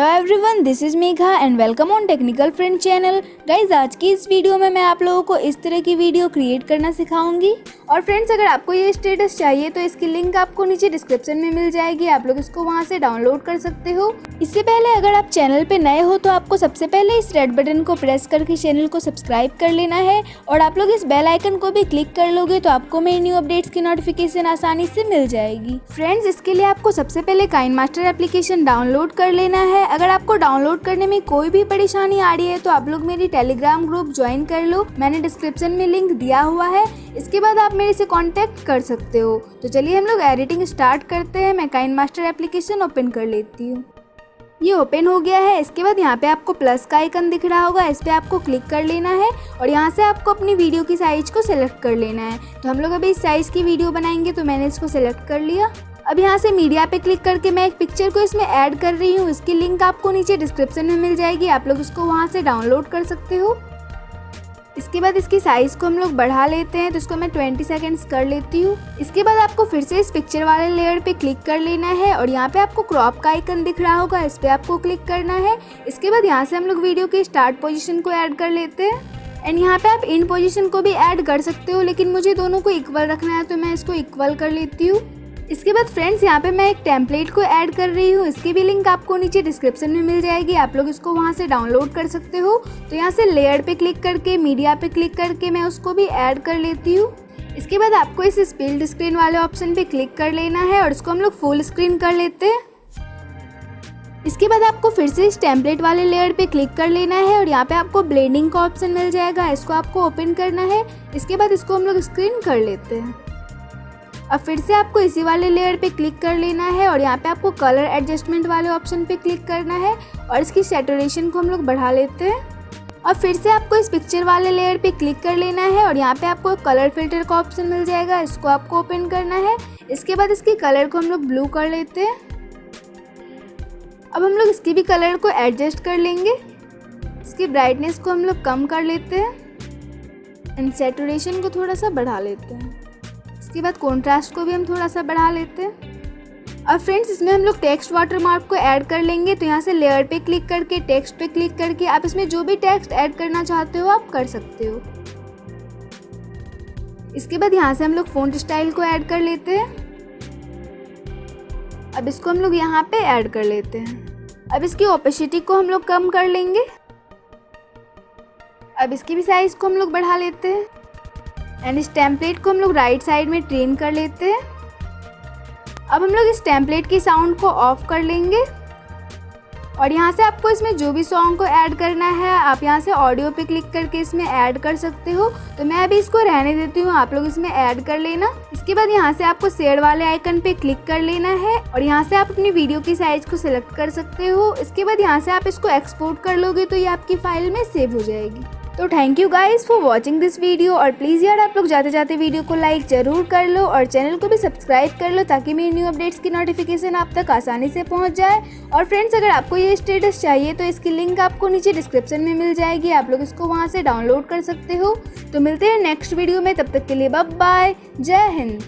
Hello everyone, this is Megha and welcome on technical friend channel. Guys, आज की इस video में मैं आप लोगों को इस तरह की वीडियो क्रिएट करना सिखाऊंगी। और फ्रेंड्स, अगर आपको ये स्टेटस चाहिए तो इसकी लिंक आपको नीचे डिस्क्रिप्शन में मिल जाएगी, आप लोग इसको वहां से डाउनलोड कर सकते हो। इससे पहले अगर आप चैनल पे नए हो तो आपको सबसे पहले इस रेड बटन को प्रेस करके चैनल को सब्सक्राइब कर लेना है और आप लोग इस बेल आइकन को भी क्लिक कर लोगे तो आपको मेरी न्यू अपडेट्स की नोटिफिकेशन आसानी से मिल जाएगी। फ्रेंड्स, इसके लिए आपको सबसे पहले काइनमास्टर एप्लीकेशन डाउनलोड कर लेना है। अगर आपको डाउनलोड करने में कोई भी परेशानी आ रही है तो आप लोग मेरी टेलीग्राम ग्रुप ज्वाइन कर लो, मैंने डिस्क्रिप्शन में लिंक दिया हुआ है। इसके बाद आप मेरे से कांटेक्ट कर सकते हो। तो चलिए हम लोग एडिटिंग स्टार्ट करते हैं। मैं काइनमास्टर एप्लीकेशन ओपन कर लेती हूँ। ये ओपन हो गया है। इसके बाद यहाँ पे आपको प्लस का आइकन दिख रहा होगा, इस पे आपको क्लिक कर लेना है और यहाँ से आपको अपनी वीडियो की साइज को सिलेक्ट कर लेना है। तो हम लोग अभी इस साइज की वीडियो बनाएंगे तो मैंने इसको सिलेक्ट कर लिया। अब यहाँ से मीडिया पे क्लिक करके मैं एक पिक्चर को इसमें ऐड कर रही हूँ। इसकी लिंक आपको नीचे डिस्क्रिप्शन में मिल जाएगी, आप लोग इसको वहाँ से डाउनलोड कर सकते हो। इसके बाद इसकी साइज़ को हम लोग बढ़ा लेते हैं, तो इसको मैं 20 सेकेंड्स कर लेती हूँ। इसके बाद आपको फिर से इस पिक्चर वाले लेयर पे क्लिक कर लेना है और यहाँ पे आपको क्रॉप का आइकन दिख रहा होगा, इस पे आपको क्लिक करना है। इसके बाद यहाँ से हम लोग वीडियो की स्टार्ट पोजीशन को ऐड कर लेते हैं एंड यहाँ पे आप इन पोजीशन को भी ऐड कर सकते हो, लेकिन मुझे दोनों को इक्वल रखना है तो मैं इसको इक्वल कर लेती हूँ। इसके बाद फ्रेंड्स, यहाँ पे मैं एक टेम्पलेट को ऐड कर रही हूँ, इसकी भी लिंक आपको नीचे डिस्क्रिप्शन में मिल जाएगी, आप लोग इसको वहाँ से डाउनलोड कर सकते हो। तो यहाँ से लेयर पे क्लिक करके मीडिया पे क्लिक करके मैं उसको भी ऐड कर लेती हूँ। इसके बाद आपको इस स्प्लिट स्क्रीन वाले ऑप्शन पे क्लिक कर लेना है और इसको हम लोग फुल स्क्रीन कर लेते हैं। इसके बाद आपको फिर से इस टेम्पलेट वाले लेयर पे क्लिक कर लेना है और यहाँ पे आपको ब्लेंडिंग का ऑप्शन मिल जाएगा, इसको आपको ओपन करना है। इसके बाद इसको हम लोग स्क्रीन कर लेते हैं। अब फिर से आपको इसी वाले लेयर पे क्लिक कर लेना है और यहाँ पे आपको कलर एडजस्टमेंट वाले ऑप्शन पे क्लिक करना है और इसकी सैचुरेशन को हम लोग बढ़ा लेते हैं। अब फिर से आपको इस पिक्चर वाले लेयर पे क्लिक कर लेना है और यहाँ पे आपको कलर फिल्टर का ऑप्शन मिल जाएगा, इसको आपको ओपन करना है। इसके बाद इसकी कलर को हम लोग ब्लू कर लेते हैं। अब हम लोग इसकी भी कलर को एडजस्ट कर लेंगे। इसकी ब्राइटनेस को हम लोग कम कर लेते हैं एंड सैचुरेशन को थोड़ा सा बढ़ा लेते हैं। इसके बाद कॉन्ट्रास्ट को भी हम थोड़ा सा बढ़ा लेते हैं। अब फ्रेंड्स, इसमें हम लोग टेक्स्ट वाटरमार्क को ऐड कर लेंगे। तो यहाँ से लेयर पे क्लिक करके टेक्स्ट पे क्लिक करके आप इसमें जो भी टेक्स्ट ऐड करना चाहते हो आप कर सकते हो। इसके बाद यहाँ से हम लोग फ़ॉन्ट स्टाइल को ऐड कर लेते हैं। अब इसको हम लोग यहाँ पे ऐड कर लेते हैं। अब इसकी ओपेसिटी को हम लोग कम कर लेंगे। अब इसकी भी साइज को हम लोग बढ़ा लेते हैं एंड इस टेम्पलेट को हम लोग राइट साइड में ट्रिम कर लेते हैं। अब हम लोग इस टेम्पलेट की साउंड को ऑफ कर लेंगे और यहाँ से आपको इसमें जो भी सॉन्ग को ऐड करना है आप यहाँ से ऑडियो पे क्लिक करके इसमें ऐड कर सकते हो। तो मैं अभी इसको रहने देती हूँ, आप लोग इसमें ऐड कर लेना। इसके बाद यहाँ से आपको शेयर वाले आइकन पे क्लिक कर लेना है और यहाँ से आप अपनी वीडियो की साइज को सिलेक्ट कर सकते हो। इसके बाद यहाँ से आप इसको एक्सपोर्ट कर लोगे तो ये आपकी फाइल में सेव हो जाएगी। तो thank you guys for watching this video और प्लीज़ यार आप लोग जाते जाते वीडियो को लाइक ज़रूर कर लो और चैनल को भी सब्सक्राइब कर लो ताकि मेरी न्यू अपडेट्स की नोटिफिकेशन आप तक आसानी से पहुंच जाए। और फ्रेंड्स, अगर आपको ये स्टेटस चाहिए तो इसकी लिंक आपको नीचे डिस्क्रिप्शन में मिल जाएगी, आप लोग इसको वहां से डाउनलोड कर सकते हो। तो मिलते हैं नेक्स्ट वीडियो में, तब तक के लिए बाय बाय, जय हिंद।